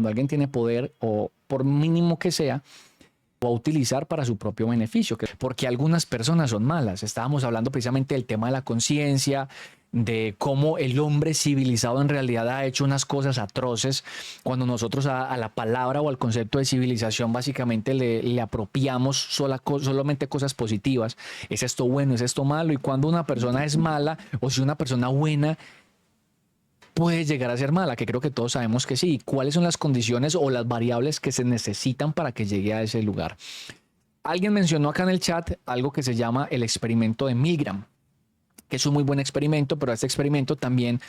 cuando alguien tiene poder, o por mínimo que sea, va a utilizar para su propio beneficio, porque algunas personas son malas. Estábamos hablando precisamente del tema de la conciencia, de cómo el hombre civilizado en realidad ha hecho unas cosas atroces, cuando nosotros a la palabra o al concepto de civilización básicamente le apropiamos solamente cosas positivas. ¿Es esto bueno? ¿Es esto malo? Y cuando una persona es mala, o si una persona buena puede llegar a ser mala, que creo que todos sabemos que sí. ¿Cuáles son las condiciones o las variables que se necesitan para que llegue a ese lugar? Alguien mencionó acá en el chat algo que se llama el experimento de Milgram, que es un muy buen experimento, pero a este experimento también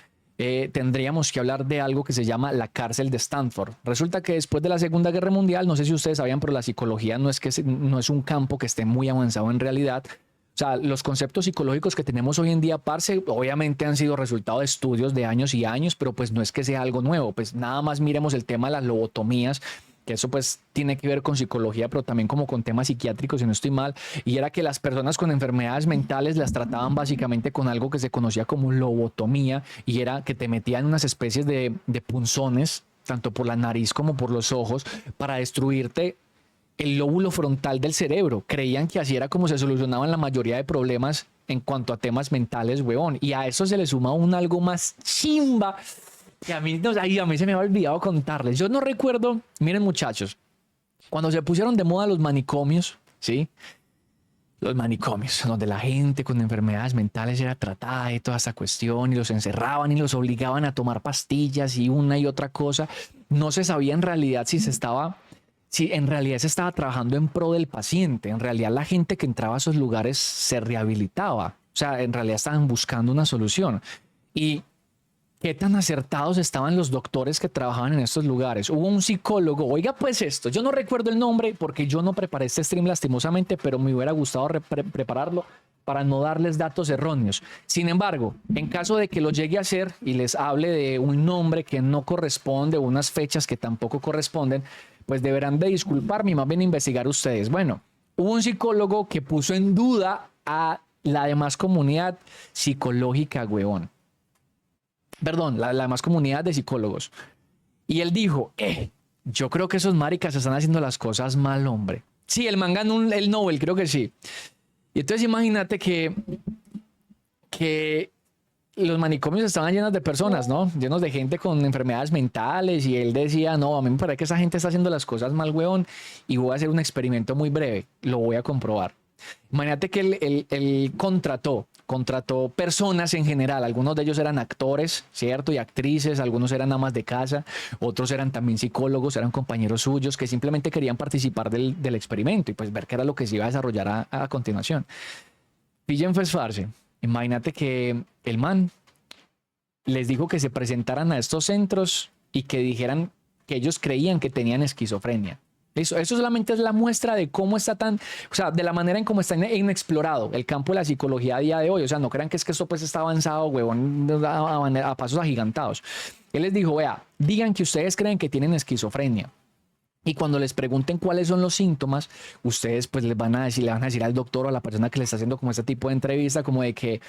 tendríamos que hablar de algo que se llama la cárcel de Stanford. Resulta que después de la Segunda Guerra Mundial, no sé si ustedes sabían, pero la psicología no es un campo que esté muy avanzado en realidad. O sea, los conceptos psicológicos que tenemos hoy en día, parce, obviamente han sido resultado de estudios de años y años, pero pues no es que sea algo nuevo. Pues nada más miremos el tema de las lobotomías, que eso pues tiene que ver con psicología, pero también como con temas psiquiátricos, si no estoy mal, y era que las personas con enfermedades mentales las trataban básicamente con algo que se conocía como lobotomía, y era que te metían unas especies de punzones, tanto por la nariz como por los ojos, para destruirte el lóbulo frontal del cerebro. Creían que así era como se solucionaban la mayoría de problemas en cuanto a temas mentales, huevón. Y a eso se le suma un algo más chimba que a mí, no, a mí se me había olvidado contarles. Yo no recuerdo, miren muchachos, cuando se pusieron de moda los manicomios, ¿sí? Los manicomios, donde la gente con enfermedades mentales era tratada y toda esta cuestión, y los encerraban y los obligaban a tomar pastillas y una y otra cosa. No se sabía en realidad si en realidad se estaba trabajando en pro del paciente. En realidad la gente que entraba a esos lugares se rehabilitaba. O sea, en realidad estaban buscando una solución. Y qué tan acertados estaban los doctores que trabajaban en estos lugares. Hubo un psicólogo, oiga pues esto, yo no recuerdo el nombre porque yo no preparé este stream lastimosamente, pero me hubiera gustado prepararlo para no darles datos erróneos. Sin embargo, en caso de que lo llegue a hacer y les hable de un nombre que no corresponde, unas fechas que tampoco corresponden, pues deberán de disculparme y más bien investigar ustedes. Bueno, hubo un psicólogo que puso en duda a la demás comunidad psicológica, huevón. Perdón, la demás comunidad de psicólogos. Y él dijo, yo creo que esos maricas están haciendo las cosas mal, hombre. Sí, el man ganó el Nobel, creo que sí. Y entonces imagínate que los manicomios estaban llenos de personas, ¿no? Llenos de gente con enfermedades mentales, y él decía, no, a mí me parece que esa gente está haciendo las cosas mal, huevón, y voy a hacer un experimento muy breve, lo voy a comprobar. Imagínate que él contrató personas en general. Algunos de ellos eran actores, ¿cierto? Y actrices, algunos eran amas de casa, otros eran también psicólogos, eran compañeros suyos que simplemente querían participar del experimento y pues ver qué era lo que se iba a desarrollar a continuación. Pillen pues, parce. Imagínate que el man les dijo que se presentaran a estos centros y que dijeran que ellos creían que tenían esquizofrenia. Eso solamente es la muestra de cómo está o sea, de la manera en cómo está inexplorado el campo de la psicología a día de hoy. O sea, no crean que es que esto pues está avanzado, huevón, a pasos agigantados. Él les dijo, vea, digan que ustedes creen que tienen esquizofrenia. Y cuando les pregunten cuáles son los síntomas, ustedes pues le van a decir al doctor o a la persona que le está haciendo como este tipo de entrevista, como de que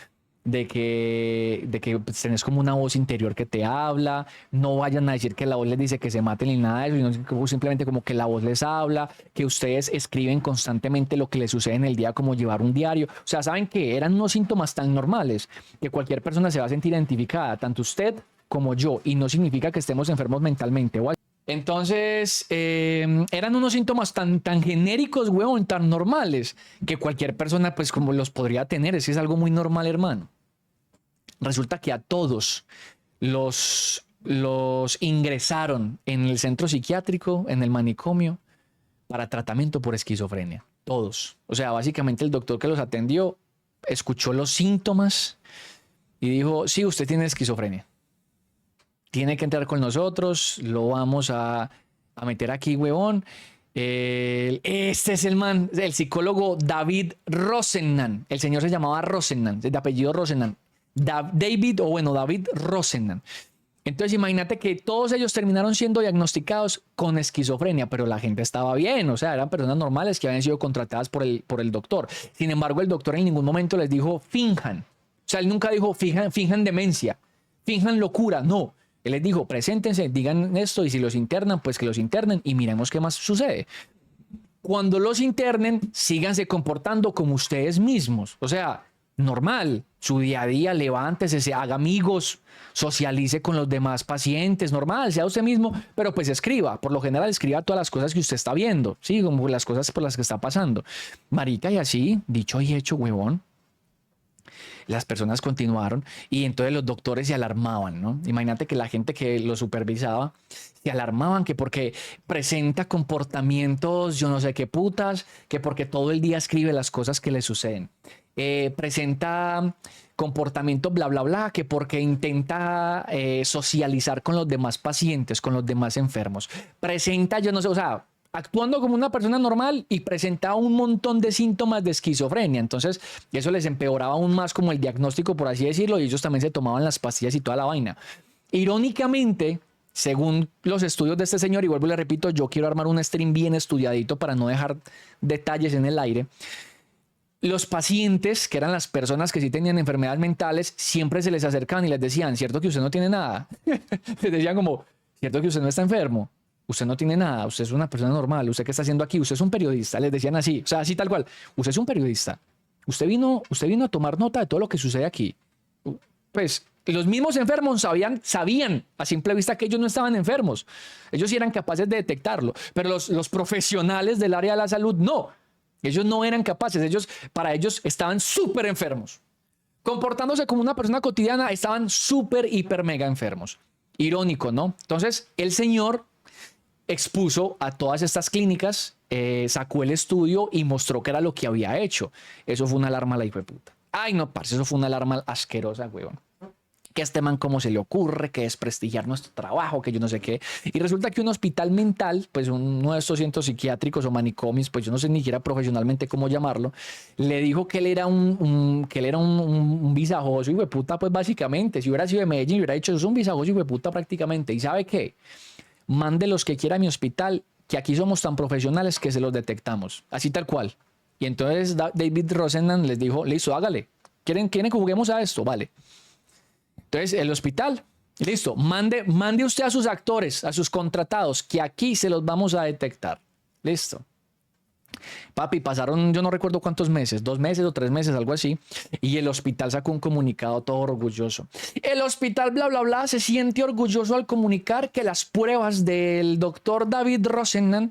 pues, tenés como una voz interior que te habla. No vayan a decir que la voz les dice que se maten ni nada de eso, sino simplemente como que la voz les habla, que ustedes escriben constantemente lo que les sucede en el día, como llevar un diario. O sea, saben que eran unos síntomas tan normales que cualquier persona se va a sentir identificada, tanto usted como yo, y no significa que estemos enfermos mentalmente. Entonces, eran unos síntomas tan genéricos, huevón, tan normales, que cualquier persona pues como los podría tener. Es algo muy normal, hermano. Resulta que a todos los ingresaron en el centro psiquiátrico, en el manicomio, para tratamiento por esquizofrenia. Todos. O sea, básicamente el doctor que los atendió escuchó los síntomas y dijo, sí, usted tiene esquizofrenia. Tiene que entrar con nosotros, lo vamos a meter aquí, huevón. Este es el man, el psicólogo David Rosenhan. El señor se llamaba Rosenhan, de apellido Rosenhan. David Rosenhan. Entonces imagínate que todos ellos terminaron siendo diagnosticados con esquizofrenia, pero la gente estaba bien, o sea, eran personas normales que habían sido contratadas por el doctor. Sin embargo, el doctor en ningún momento les dijo finjan. O sea, él nunca dijo finjan demencia, finjan locura, no. Él les dijo, preséntense, digan esto y si los internan, pues que los internen y miremos qué más sucede. Cuando los internen, síganse comportando como ustedes mismos. O sea, normal, su día a día, levántese, se haga amigos, socialice con los demás pacientes, normal, sea usted mismo, pero pues escriba, por lo general escriba todas las cosas que usted está viendo, sí, como las cosas por las que está pasando. Marica, y así, dicho y hecho, huevón. Las personas continuaron y entonces los doctores se alarmaban, ¿no? Imagínate que la gente que lo supervisaba se alarmaban que porque presenta comportamientos, yo no sé qué putas, que porque todo el día escribe las cosas que le suceden. Presenta comportamiento bla bla bla, que porque intenta socializar con los demás pacientes, con los demás enfermos. Presenta, yo no sé, o sea, actuando como una persona normal y presentaba un montón de síntomas de esquizofrenia. Entonces, eso les empeoraba aún más como el diagnóstico, por así decirlo, y ellos también se tomaban las pastillas y toda la vaina. Irónicamente, según los estudios de este señor, y vuelvo y le repito, yo quiero armar un stream bien estudiadito para no dejar detalles en el aire. Los pacientes, que eran las personas que sí tenían enfermedades mentales, siempre se les acercaban y les decían, ¿cierto que usted no tiene nada? Les decían como, ¿cierto que usted no está enfermo? Usted no tiene nada, usted es una persona normal, ¿usted qué está haciendo aquí? Usted es un periodista, les decían así, o sea, así tal cual, usted es un periodista, usted vino a tomar nota de todo lo que sucede aquí. Pues los mismos enfermos sabían a simple vista que ellos no estaban enfermos, ellos sí eran capaces de detectarlo, pero los profesionales del área de la salud no, ellos no eran capaces, para ellos estaban súper enfermos, comportándose como una persona cotidiana, estaban súper, hiper, mega enfermos. Irónico, ¿no? Entonces, el señor expuso a todas estas clínicas, sacó el estudio y mostró que era lo que había hecho. Eso fue una alarma a la hijo de puta. Ay, no, parce, eso fue una alarma asquerosa, huevón. Que a este man cómo se le ocurre, que desprestigiar nuestro trabajo, que yo no sé qué. Y resulta que un hospital mental, pues uno de estos centros psiquiátricos o manicomios, pues yo no sé ni siquiera profesionalmente cómo llamarlo, le dijo que él era un visajoso hijo de puta, pues básicamente. Si hubiera sido de Medellín, hubiera dicho, es un visajoso hijo de puta prácticamente. ¿Y sabe qué? Mande los que quiera a mi hospital, que aquí somos tan profesionales que se los detectamos. Así tal cual. Y entonces David Rosenhan les dijo, listo, hágale. ¿Quieren que juguemos a esto? Vale. Entonces el hospital, listo, mande usted a sus actores, a sus contratados, que aquí se los vamos a detectar. Listo. Papi, pasaron yo no recuerdo cuántos meses, 2 meses o 3 meses, algo así, y el hospital sacó un comunicado todo orgulloso. El hospital bla bla bla se siente orgulloso al comunicar que las pruebas del doctor David Rosenhan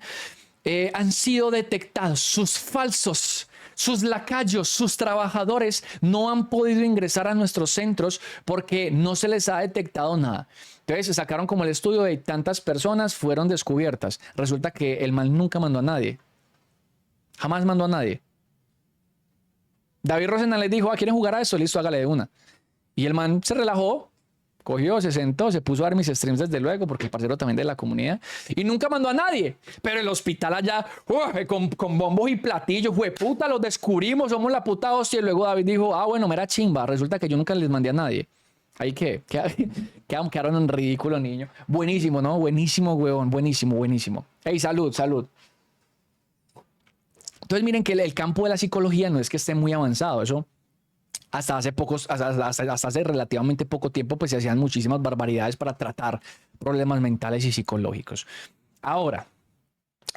han sido detectadas, sus lacayos, sus trabajadores no han podido ingresar a nuestros centros porque no se les ha detectado nada. Entonces sacaron como el estudio de tantas personas fueron descubiertas. Resulta que el man nunca mandó a nadie. Jamás mandó a nadie. David Rosenhan les dijo, ¿quieren jugar a eso? Listo, hágale de una. Y el man se relajó, cogió, se sentó, se puso a ver mis streams desde luego, porque el parcero también de la comunidad, y nunca mandó a nadie. Pero el hospital allá, con bombos y platillos, puta, los descubrimos, somos la puta hostia. Y luego David dijo, bueno, mera chimba, resulta que yo nunca les mandé a nadie. Ahí quedaron en ridículo, niño. Buenísimo, ¿no? Buenísimo, huevón, buenísimo, buenísimo. Hey, salud, salud. Entonces miren que el campo de la psicología no es que esté muy avanzado, eso hasta hace relativamente poco tiempo pues se hacían muchísimas barbaridades para tratar problemas mentales y psicológicos. Ahora,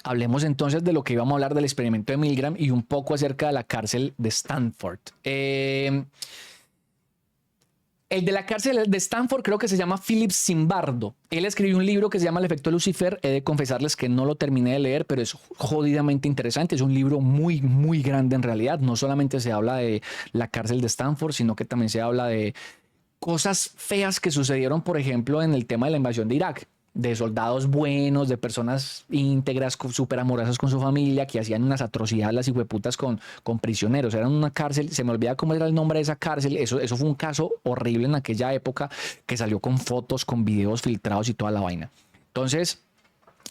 hablemos entonces de lo que íbamos a hablar del experimento de Milgram y un poco acerca de la cárcel de Stanford. El de la cárcel de Stanford creo que se llama Philip Zimbardo. Él escribió un libro que se llama El efecto Lucifer. He de confesarles que no lo terminé de leer, pero es jodidamente interesante. Es un libro muy, muy grande en realidad. No solamente se habla de la cárcel de Stanford, sino que también se habla de cosas feas que sucedieron, por ejemplo, en el tema de la invasión de Irak. De soldados buenos, de personas íntegras, súper amorosas con su familia, que hacían unas atrocidades las hijueputas con prisioneros. Era una cárcel, se me olvida cómo era el nombre de esa cárcel. Eso fue un caso horrible en aquella época que salió con fotos, con videos filtrados y toda la vaina. Entonces,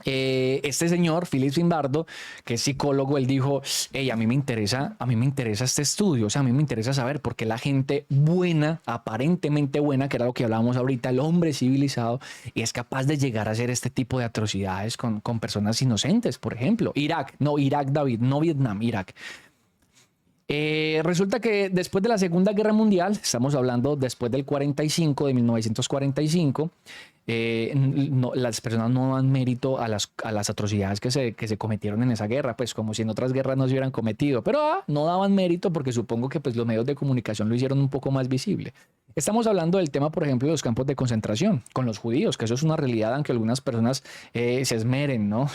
este señor, Philip Zimbardo, que es psicólogo, él dijo, hey, a mí me interesa este estudio, o sea, a mí me interesa saber por qué la gente buena, aparentemente buena, que era lo que hablábamos ahorita, el hombre civilizado, y es capaz de llegar a hacer este tipo de atrocidades con personas inocentes, por ejemplo. Irak, David, no Vietnam, Irak. Resulta que después de la Segunda Guerra Mundial, estamos hablando después del 45, de 1945, las personas no dan mérito a las atrocidades que se cometieron en esa guerra, pues como si en otras guerras no se hubieran cometido, pero no daban mérito porque supongo que pues los medios de comunicación lo hicieron un poco más visible. Estamos hablando del tema, por ejemplo, de los campos de concentración con los judíos, que eso es una realidad, aunque algunas personas se esmeren, ¿no?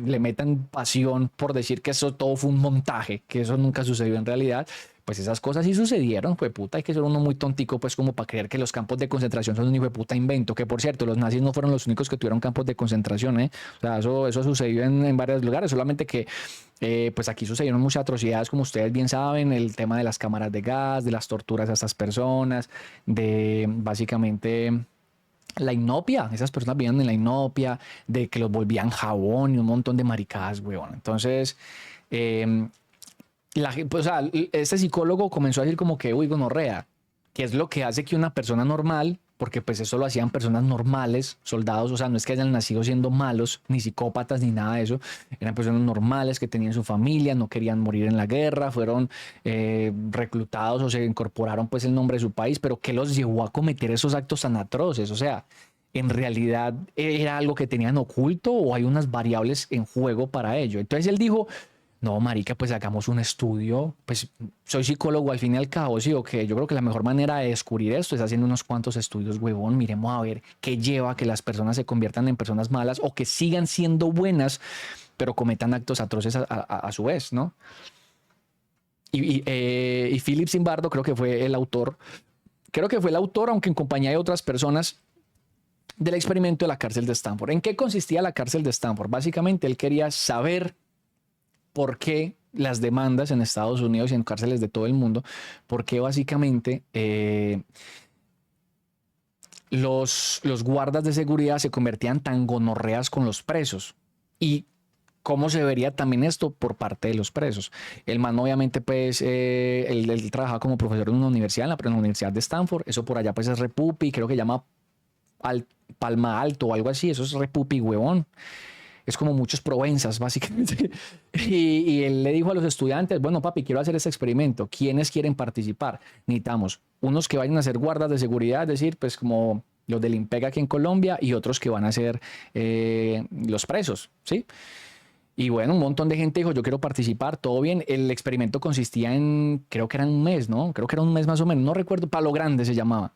Le metan pasión por decir que eso todo fue un montaje, que eso nunca sucedió en realidad. Pues esas cosas sí sucedieron, fue puta, hay que ser uno muy tontico, pues como para creer que los campos de concentración son un hijo de puta invento, que por cierto, los nazis no fueron los únicos que tuvieron campos de concentración, ¿eh? O sea, eso sucedió en varios lugares, solamente que pues aquí sucedieron muchas atrocidades, como ustedes bien saben, el tema de las cámaras de gas, de las torturas a estas personas, de básicamente la inopia, esas personas vivían en la inopia, de que los volvían jabón y un montón de maricadas, weón. Entonces, eh, pues, o sea, este psicólogo comenzó a decir como que, uy, gonorrea, que es lo que hace que una persona normal, porque pues eso lo hacían personas normales, soldados, o sea, no es que hayan nacido siendo malos, ni psicópatas, ni nada de eso, eran personas normales que tenían su familia, no querían morir en la guerra, fueron reclutados o se incorporaron pues el nombre de su país, pero ¿qué los llevó a cometer esos actos tan atroces? O sea, ¿en realidad era algo que tenían oculto o hay unas variables en juego para ello? Entonces él dijo, no, marica, pues hagamos un estudio. Pues soy psicólogo al fin y al cabo, sí, o que yo creo que la mejor manera de descubrir esto es haciendo unos cuantos estudios, huevón. Miremos a ver qué lleva a que las personas se conviertan en personas malas o que sigan siendo buenas, pero cometan actos atroces a su vez, ¿no? Y Philip Zimbardo creo que fue el autor, aunque en compañía de otras personas, del experimento de la cárcel de Stanford. ¿En qué consistía la cárcel de Stanford? Básicamente él quería saber por qué las demandas en Estados Unidos y en cárceles de todo el mundo, porque básicamente los guardas de seguridad se convertían tan gonorreas con los presos. Y cómo se vería también esto por parte de los presos. El man obviamente pues él trabajaba como profesor en una universidad, en la Universidad de Stanford, eso por allá pues es repupi, creo que llama Palma Alto o algo así, eso es repupi, huevón. Es como muchos Provenzas, básicamente. Y él le dijo a los estudiantes, bueno, papi, quiero hacer este experimento. ¿Quiénes quieren participar? Necesitamos unos que vayan a ser guardas de seguridad, es decir, pues como los del IMPEG aquí en Colombia, y otros que van a ser los presos, ¿sí? Y bueno, un montón de gente dijo, yo quiero participar, todo bien. El experimento consistía en, creo que era un mes, ¿no? Creo que era un mes más o menos, no recuerdo, Palo Grande se llamaba.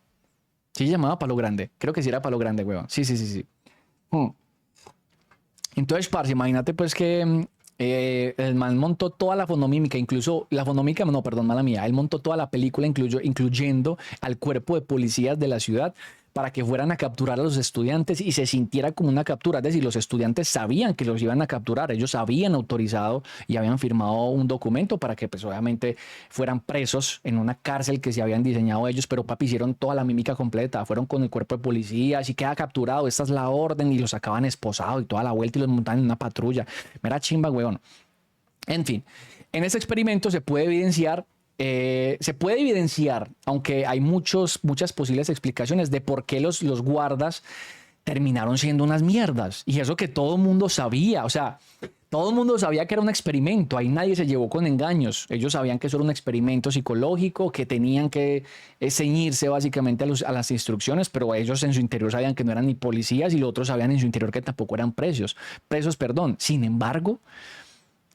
Sí, se llamaba Palo Grande. Creo que sí era Palo Grande, weón. Sí, sí, sí, sí. Hmm. Entonces, parce, imagínate pues que el man montó toda la fonomímica, incluso la fonomímica, no, perdón, mala mía, él montó toda la película, incluyendo al cuerpo de policías de la ciudad para que fueran a capturar a los estudiantes y se sintiera como una captura. Es decir, los estudiantes sabían que los iban a capturar, ellos habían autorizado y habían firmado un documento para que pues obviamente fueran presos en una cárcel que se habían diseñado ellos, pero papi hicieron toda la mímica completa, fueron con el cuerpo de policía, así queda capturado, esta es la orden y los sacaban esposados y toda la vuelta y los montaban en una patrulla. Mera chimba, weón. En fin, en este experimento se puede evidenciar, aunque hay muchas posibles explicaciones de por qué los guardas terminaron siendo unas mierdas. Y eso que todo el mundo sabía, o sea, todo el mundo sabía que era un experimento, ahí nadie se llevó con engaños. Ellos sabían que eso era un experimento psicológico, que tenían que ceñirse básicamente a las instrucciones, pero ellos en su interior sabían que no eran ni policías y los otros sabían en su interior que tampoco eran presos, perdón. Sin embargo,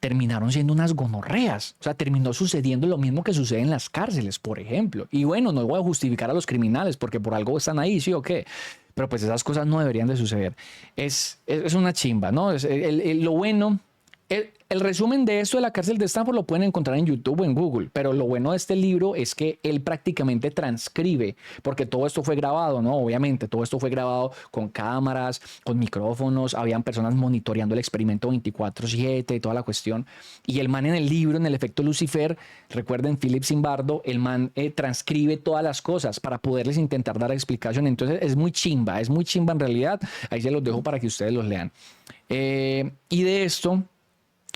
terminaron siendo unas gonorreas. O sea, terminó sucediendo lo mismo que sucede en las cárceles, por ejemplo. Y bueno, no voy a justificar a los criminales porque por algo están ahí, sí o qué. Pero pues esas cosas no deberían de suceder. Es una chimba, ¿no? Lo bueno, el resumen de esto de la cárcel de Stanford lo pueden encontrar en YouTube o en Google, pero lo bueno de este libro es que él prácticamente transcribe, porque todo esto fue grabado, ¿no? Obviamente, todo esto fue grabado con cámaras, con micrófonos, habían personas monitoreando el experimento 24/7, toda la cuestión. Y el man en el libro, en el efecto Lucifer, recuerden, Philip Zimbardo, el man transcribe todas las cosas para poderles intentar dar explicación. Entonces es muy chimba en realidad. Ahí se los dejo para que ustedes los lean. Y de esto...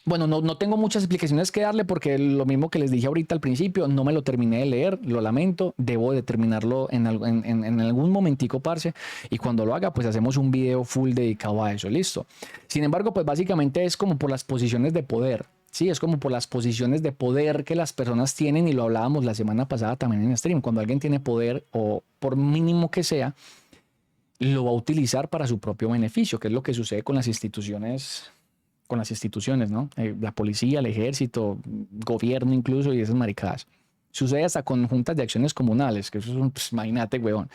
Bueno, no tengo muchas explicaciones que darle porque lo mismo que les dije ahorita al principio, no me lo terminé de leer, lo lamento, debo de terminarlo en algún momentico, parce, y cuando lo haga, pues hacemos un video full dedicado a eso, listo. Sin embargo, pues básicamente es como por las posiciones de poder, sí, es como por las posiciones de poder que las personas tienen y lo hablábamos la semana pasada también en stream, cuando alguien tiene poder o por mínimo que sea, lo va a utilizar para su propio beneficio, que es lo que sucede con las instituciones, ¿no? La policía, el ejército, gobierno incluso y esas maricadas. Sucede hasta con juntas de acciones comunales, que eso es un, pues, imagínate, huevón.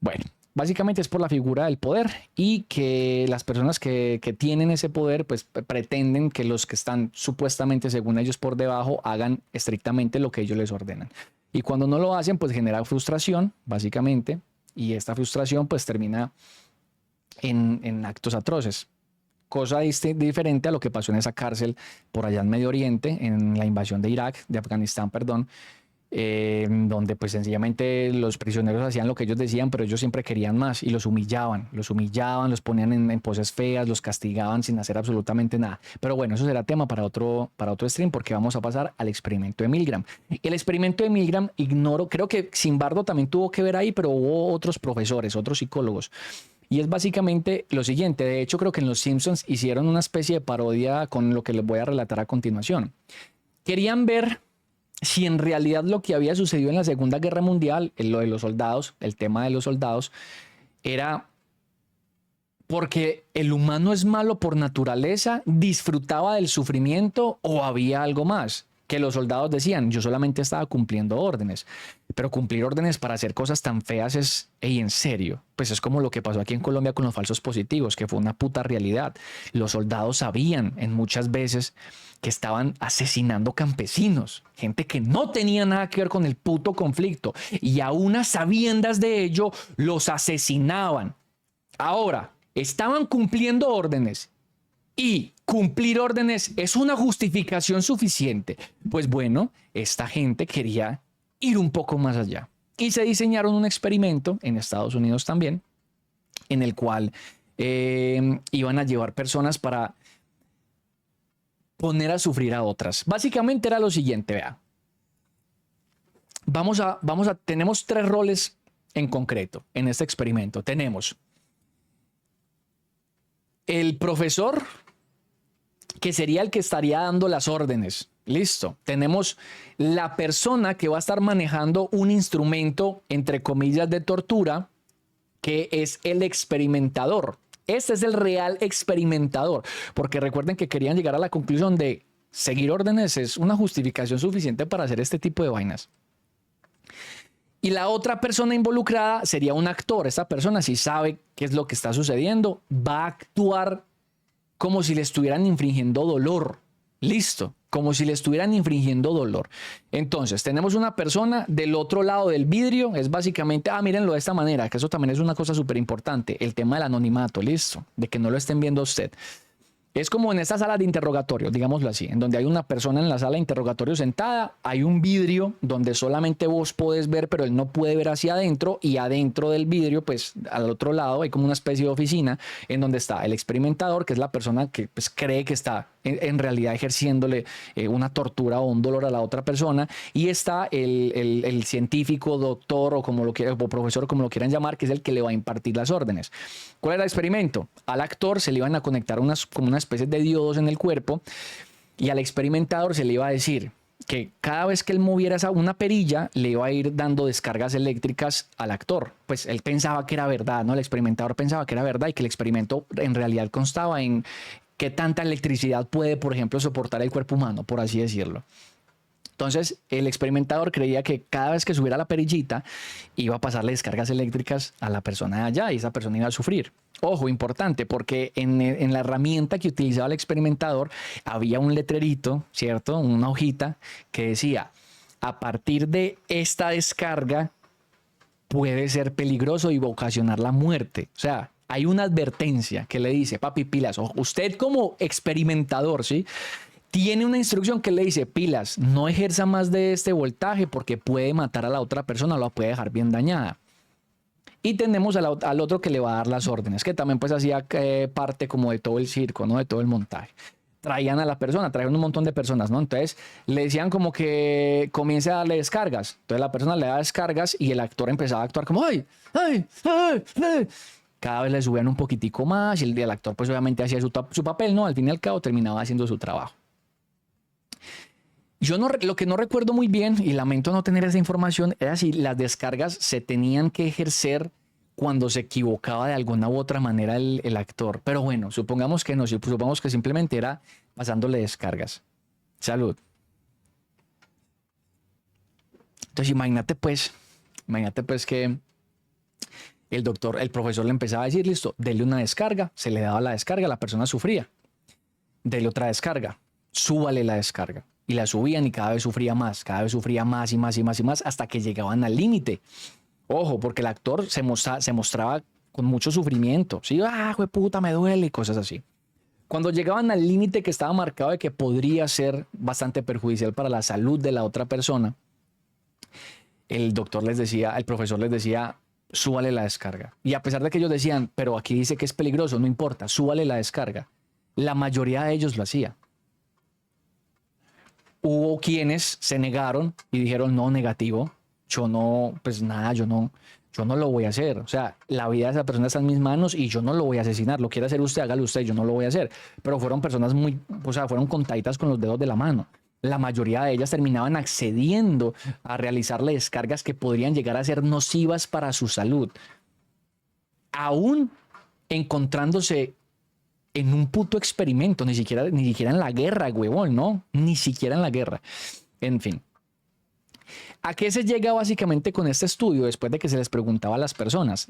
Bueno, básicamente es por la figura del poder y que las personas que tienen ese poder pues pretenden que los que están supuestamente según ellos por debajo hagan estrictamente lo que ellos les ordenan. Y cuando no lo hacen pues genera frustración básicamente y esta frustración pues termina en actos atroces. Cosa diferente a lo que pasó en esa cárcel por allá en Medio Oriente, en la invasión de Irak, de Afganistán, perdón, donde pues sencillamente los prisioneros hacían lo que ellos decían, pero ellos siempre querían más y los humillaban, los ponían en poses feas, los castigaban sin hacer absolutamente nada. Pero bueno, eso será tema para otro stream porque vamos a pasar al experimento de Milgram. El experimento de Milgram, ignoro, creo que Zimbardo también tuvo que ver ahí, pero hubo otros profesores, otros psicólogos. Y es básicamente lo siguiente, de hecho creo que en Los Simpsons hicieron una especie de parodia con lo que les voy a relatar a continuación. Querían ver si en realidad lo que había sucedido en la Segunda Guerra Mundial, lo de los soldados, el tema de los soldados, era porque el humano es malo por naturaleza, disfrutaba del sufrimiento o había algo más. Que los soldados decían, yo solamente estaba cumpliendo órdenes, pero cumplir órdenes para hacer cosas tan feas es, ey, en serio, pues es como lo que pasó aquí en Colombia con los falsos positivos, que fue una puta realidad. Los soldados sabían en muchas veces que estaban asesinando campesinos, gente que no tenía nada que ver con el puto conflicto, y aún a sabiendas de ello, los asesinaban. Ahora, estaban cumpliendo órdenes. Y cumplir órdenes es una justificación suficiente. Pues bueno, esta gente quería ir un poco más allá. Y se diseñaron un experimento en Estados Unidos también, en el cual iban a llevar personas para poner a sufrir a otras. Básicamente era lo siguiente, vea. Tenemos 3 roles en concreto en este experimento. Tenemos el profesor, que sería el que estaría dando las órdenes. Listo. Tenemos la persona que va a estar manejando un instrumento, entre comillas, de tortura, que es el experimentador. Este es el real experimentador, porque recuerden que querían llegar a la conclusión de seguir órdenes es una justificación suficiente para hacer este tipo de vainas. Y la otra persona involucrada sería un actor. Esta persona, si sabe qué es lo que está sucediendo, va a actuar como si le estuvieran infringiendo dolor. Listo, como si le estuvieran infringiendo dolor. Entonces, tenemos una persona del otro lado del vidrio, es básicamente, mírenlo de esta manera, que eso también es una cosa súper importante, el tema del anonimato, listo, de que no lo estén viendo a usted. Es como en esta sala de interrogatorio, digámoslo así, en donde hay una persona en la sala de interrogatorio sentada, hay un vidrio donde solamente vos podés ver, pero él no puede ver hacia adentro, y adentro del vidrio, pues al otro lado hay como una especie de oficina en donde está el experimentador, que es la persona que pues, cree que está en realidad ejerciéndole una tortura o un dolor a la otra persona, y está el científico, doctor o como lo quieran, o profesor, como lo quieran llamar, que es el que le va a impartir las órdenes. ¿Cuál era el experimento? Al actor se le iban a conectar como una especie de diodos en el cuerpo, y al experimentador se le iba a decir que cada vez que él moviera una perilla le iba a ir dando descargas eléctricas al actor. Pues él pensaba que era verdad, ¿no? El experimentador pensaba que era verdad y que el experimento en realidad constaba en qué tanta electricidad puede, por ejemplo, soportar el cuerpo humano, por así decirlo. Entonces, el experimentador creía que cada vez que subiera la perillita iba a pasarle descargas eléctricas a la persona de allá y esa persona iba a sufrir. Ojo, importante, porque en la herramienta que utilizaba el experimentador había un letrerito, ¿cierto? Una hojita que decía, a partir de esta descarga puede ser peligroso y va a ocasionar la muerte. O sea, hay una advertencia que le dice, papi, pilas, usted como experimentador, ¿sí? Tiene una instrucción que le dice, pilas, no ejerza más de este voltaje porque puede matar a la otra persona o la puede dejar bien dañada. Y tenemos al otro que le va a dar las órdenes, que también pues hacía parte como de todo el circo, ¿no? De todo el montaje. Traían a la persona, traían un montón de personas, ¿no? Entonces le decían como que comience a darle descargas. Entonces la persona le da descargas y el actor empezaba a actuar como, ¡ay! ¡Ay! ¡Ay! ¡Ay! Cada vez le subían un poquitico más y el actor pues obviamente hacía su papel, ¿no? Al fin y al cabo terminaba haciendo su trabajo. Yo lo que no recuerdo muy bien, y lamento no tener esa información, era si las descargas se tenían que ejercer cuando se equivocaba de alguna u otra manera el actor. Pero bueno, supongamos que no, supongamos que simplemente era pasándole descargas. Salud. Entonces imagínate pues que el profesor le empezaba a decir, listo, dele una descarga, se le daba la descarga, la persona sufría, dele otra descarga, súbale la descarga. Y la subían y cada vez sufría más y más y más y más hasta que llegaban al límite. Ojo, porque el actor se mostraba con mucho sufrimiento. Sí, güey, puta, me duele y cosas así. Cuando llegaban al límite que estaba marcado de que podría ser bastante perjudicial para la salud de la otra persona, el profesor les decía, súbale la descarga. Y a pesar de que ellos decían, pero aquí dice que es peligroso, no importa, súbale la descarga. La mayoría de ellos lo hacía. Hubo quienes se negaron y dijeron, no, negativo, yo no, pues nada, yo no lo voy a hacer. O sea, la vida de esa persona está en mis manos y yo no lo voy a asesinar. Lo quiere hacer usted, hágalo usted, yo no lo voy a hacer. Pero fueron personas fueron contaditas con los dedos de la mano. La mayoría de ellas terminaban accediendo a realizarle descargas que podrían llegar a ser nocivas para su salud. Aún encontrándose en un puto experimento, ni siquiera en la guerra, huevón, ¿no? Ni siquiera en la guerra. En fin. ¿A qué se llega básicamente con este estudio? Después de que se les preguntaba a las personas,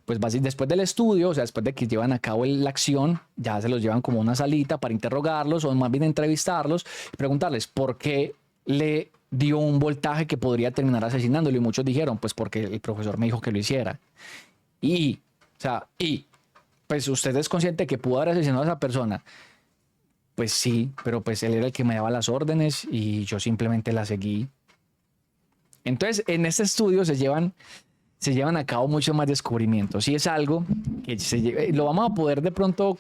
pues después del estudio, o sea, después de que llevan a cabo la acción, ya se los llevan como a una salita para interrogarlos o más bien entrevistarlos y preguntarles por qué le dio un voltaje que podría terminar asesinándolo. Y muchos dijeron, pues porque el profesor me dijo que lo hiciera. Pues usted es consciente que pudo haber asesinado a esa persona. Pues sí, pero pues él era el que me daba las órdenes y yo simplemente las seguí. Entonces, en este estudio se llevan a cabo muchos más descubrimientos y es algo que lo vamos a poder de pronto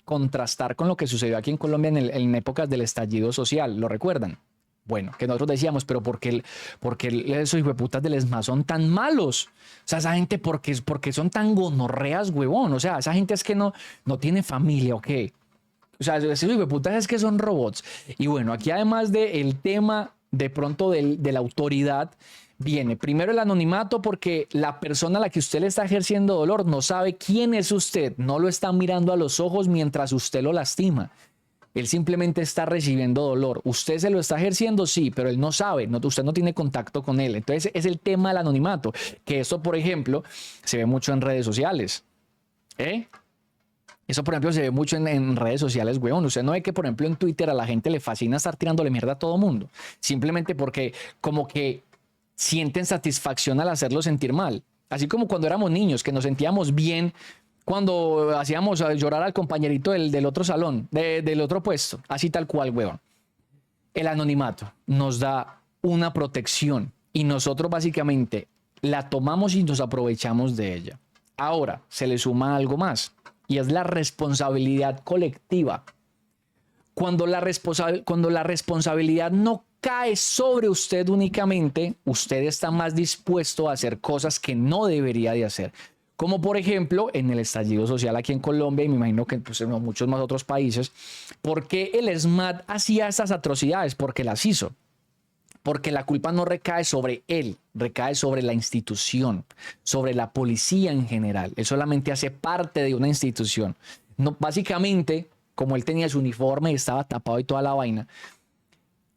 contrastar con lo que sucedió aquí en Colombia en épocas del estallido social. ¿Lo recuerdan? Bueno, que nosotros decíamos, pero ¿por qué esos hijueputas del ESMAD son tan malos? O sea, esa gente, ¿por qué son tan gonorreas, huevón? O sea, esa gente es que no tiene familia, ¿o qué? O sea, esos hijueputas es que son robots. Y bueno, aquí además del tema de pronto de la autoridad, viene primero el anonimato porque la persona a la que usted le está ejerciendo dolor no sabe quién es usted, no lo está mirando a los ojos mientras usted lo lastima. Él simplemente está recibiendo dolor. Usted se lo está ejerciendo, sí, pero él no sabe, usted no tiene contacto con él. Entonces es el tema del anonimato, que esto, por ejemplo, se ve mucho en redes sociales. Eso, por ejemplo, se ve mucho en redes sociales, weón. Usted no ve que, por ejemplo, en Twitter a la gente le fascina estar tirándole mierda a todo mundo. Simplemente porque como que sienten satisfacción al hacerlo sentir mal. Así como cuando éramos niños, que nos sentíamos bien cuando hacíamos llorar al compañerito del otro salón, del otro puesto. Así tal cual, weón. El anonimato nos da una protección y nosotros básicamente la tomamos y nos aprovechamos de ella. Ahora, se le suma algo más y es la responsabilidad colectiva. Cuando la responsabilidad no cae sobre usted únicamente, usted está más dispuesto a hacer cosas que no debería de hacer. Como por ejemplo en el estallido social aquí en Colombia y me imagino que pues, en muchos más otros países. ¿Por qué el ESMAD hacía estas atrocidades? Porque las hizo. Porque la culpa no recae sobre él, recae sobre la institución, sobre la policía en general. Él solamente hace parte de una institución. No, básicamente, como él tenía su uniforme y estaba tapado y toda la vaina,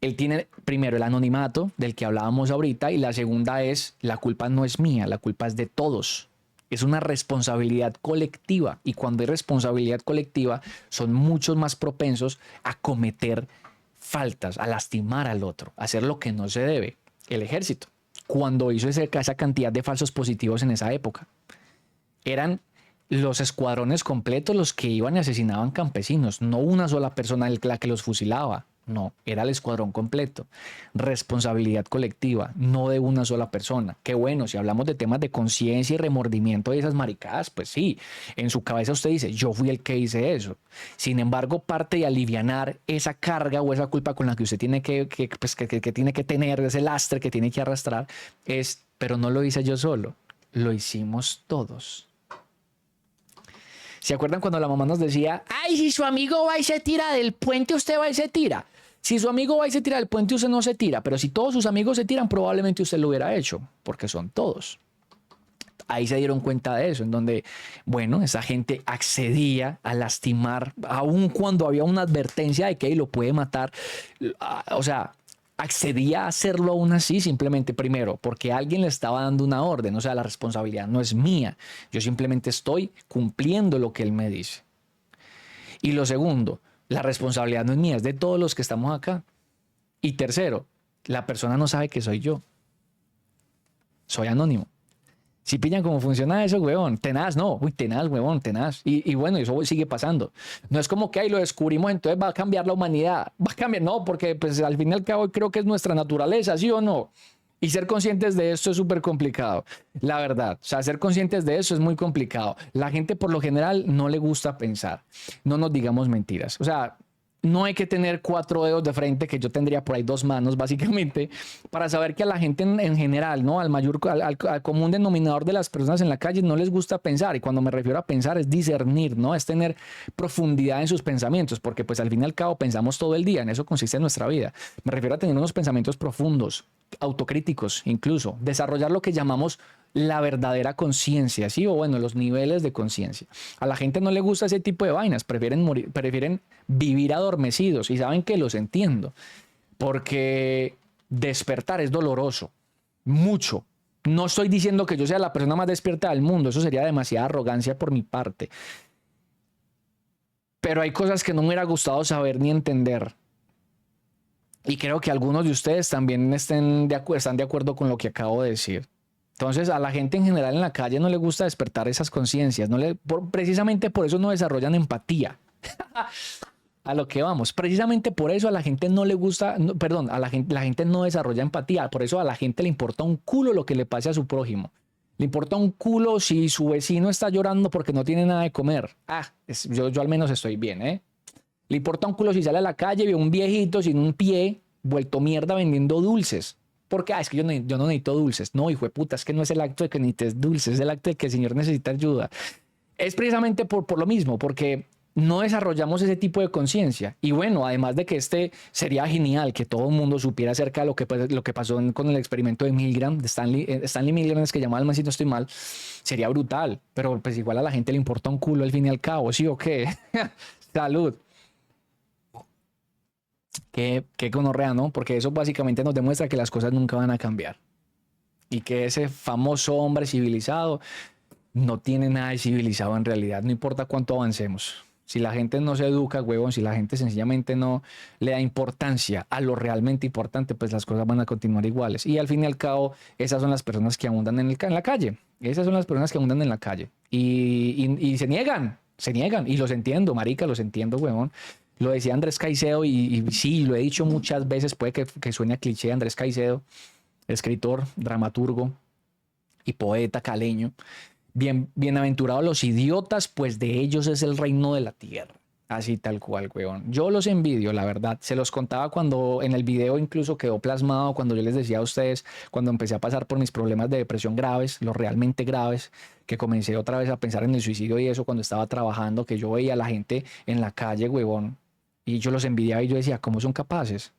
él tiene primero el anonimato del que hablábamos ahorita y la segunda es, la culpa no es mía, la culpa es de todos. Es una responsabilidad colectiva y cuando hay responsabilidad colectiva son muchos más propensos a cometer faltas, a lastimar al otro, a hacer lo que no se debe. El ejército, cuando hizo esa cantidad de falsos positivos en esa época, eran los escuadrones completos los que iban y asesinaban campesinos, no una sola persona la que los fusilaba. No, era el escuadrón completo. Responsabilidad colectiva, no de una sola persona. Qué bueno, si hablamos de temas de conciencia y remordimiento de esas maricadas, pues sí, en su cabeza usted dice, yo fui el que hice eso. Sin embargo, parte de alivianar esa carga o esa culpa con la que usted tiene que tiene que tener, ese lastre que tiene que arrastrar, es, pero no lo hice yo solo, lo hicimos todos. ¿Se acuerdan cuando la mamá nos decía, ay, si su amigo va y se tira del puente, usted va y se tira? Si su amigo va y se tira del puente, usted no se tira. Pero si todos sus amigos se tiran, probablemente usted lo hubiera hecho, porque son todos. Ahí se dieron cuenta de eso, en donde, bueno, esa gente accedía a lastimar, aun cuando había una advertencia de que lo puede matar. O sea, accedía a hacerlo aún así, simplemente primero, porque alguien le estaba dando una orden. O sea, la responsabilidad no es mía. Yo simplemente estoy cumpliendo lo que él me dice. Y lo segundo, la responsabilidad no es mía, es de todos los que estamos acá. Y tercero, la persona no sabe que soy yo. Soy anónimo. Si pillan cómo funciona eso, huevón, tenaz, no, uy, tenaz, huevón, tenaz. Y bueno, eso sigue pasando. No es como que ahí lo descubrimos, entonces va a cambiar la humanidad. Va a cambiar, no, porque pues al fin y al cabo creo que es nuestra naturaleza, ¿sí o no? Y ser conscientes de esto es súper complicado, la verdad. O sea, ser conscientes de eso es muy complicado. La gente por lo general no le gusta pensar. No nos digamos mentiras. O sea, no hay que tener 4 dedos de frente, que yo tendría por ahí 2 manos, básicamente, para saber que a la gente en general, ¿no? Al común denominador de las personas en la calle no les gusta pensar. Y cuando me refiero a pensar es discernir, ¿no? Es tener profundidad en sus pensamientos, porque pues al fin y al cabo pensamos todo el día, en eso consiste nuestra vida. Me refiero a tener unos pensamientos profundos, autocríticos incluso, desarrollar lo que llamamos la verdadera conciencia, ¿sí? O bueno, los niveles de conciencia. A la gente no le gusta ese tipo de vainas, prefieren morir, prefieren vivir adormecidos, y saben que los entiendo, porque despertar es doloroso, mucho. No estoy diciendo que yo sea la persona más despierta del mundo, eso sería demasiada arrogancia por mi parte. Pero hay cosas que no me hubiera gustado saber ni entender. Y creo que algunos de ustedes también están de acuerdo con lo que acabo de decir. Entonces, a la gente en general en la calle no le gusta despertar esas conciencias. Precisamente por eso no desarrollan empatía. A lo que vamos. Precisamente por eso a la gente no le gusta, no, perdón, a la gente no desarrolla empatía. Por eso a la gente le importa un culo lo que le pase a su prójimo. Le importa un culo si su vecino está llorando porque no tiene nada de comer. Yo al menos estoy bien, ¿eh? Le importa un culo si sale a la calle y ve un viejito sin un pie vuelto mierda vendiendo dulces. Porque es que yo no necesito dulces. No, hijo de puta, es que no es el acto de que necesites dulces, es el acto de que el Señor necesita ayuda. Es precisamente por lo mismo, porque no desarrollamos ese tipo de conciencia. Y bueno, además de que sería genial que todo el mundo supiera acerca de lo que pasó con el experimento de Milgram, de Stanley Milgram, es que llamaba al man, si no estoy mal, sería brutal. Pero pues igual a la gente le importa un culo al fin y al cabo, ¿sí o qué? Salud. Qué gonorrea, ¿no? Porque eso básicamente nos demuestra que las cosas nunca van a cambiar. Y que ese famoso hombre civilizado no tiene nada de civilizado en realidad, no importa cuánto avancemos. Si la gente no se educa, huevón, si la gente sencillamente no le da importancia a lo realmente importante, pues las cosas van a continuar iguales. Y al fin y al cabo, esas son las personas que abundan en la calle. Esas son las personas que abundan en la calle. Y se niegan. Y los entiendo, marica, los entiendo, huevón. Lo decía Andrés Caicedo y sí, lo he dicho muchas veces, puede que suene a cliché. Andrés Caicedo, escritor, dramaturgo y poeta caleño. Bienaventurados los idiotas, pues de ellos es el reino de la tierra. Así tal cual, weón. Yo los envidio, la verdad. Se los contaba cuando en el video incluso quedó plasmado, cuando yo les decía a ustedes, cuando empecé a pasar por mis problemas de depresión graves, los realmente graves, que comencé otra vez a pensar en el suicidio y eso cuando estaba trabajando, que yo veía a la gente en la calle, weón, y yo los envidiaba y yo decía, ¿cómo son capaces?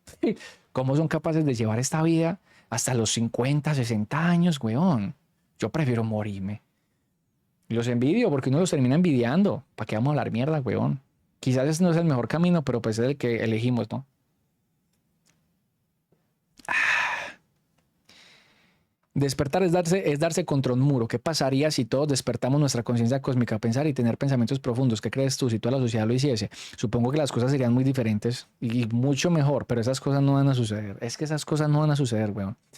¿Cómo son capaces de llevar esta vida hasta los 50, 60 años, weón? Yo prefiero morirme. Y los envidio porque uno los termina envidiando. ¿Para qué vamos a hablar mierda, weón? Quizás ese no es el mejor camino, pero pues es el que elegimos, ¿no? Despertar es darse contra un muro. ¿Qué pasaría si todos despertamos nuestra conciencia cósmica, pensar y tener pensamientos profundos? ¿Qué crees tú si toda la sociedad lo hiciese? Supongo que las cosas serían muy diferentes y mucho mejor, pero esas cosas no van a suceder. Es que esas cosas no van a suceder, weón.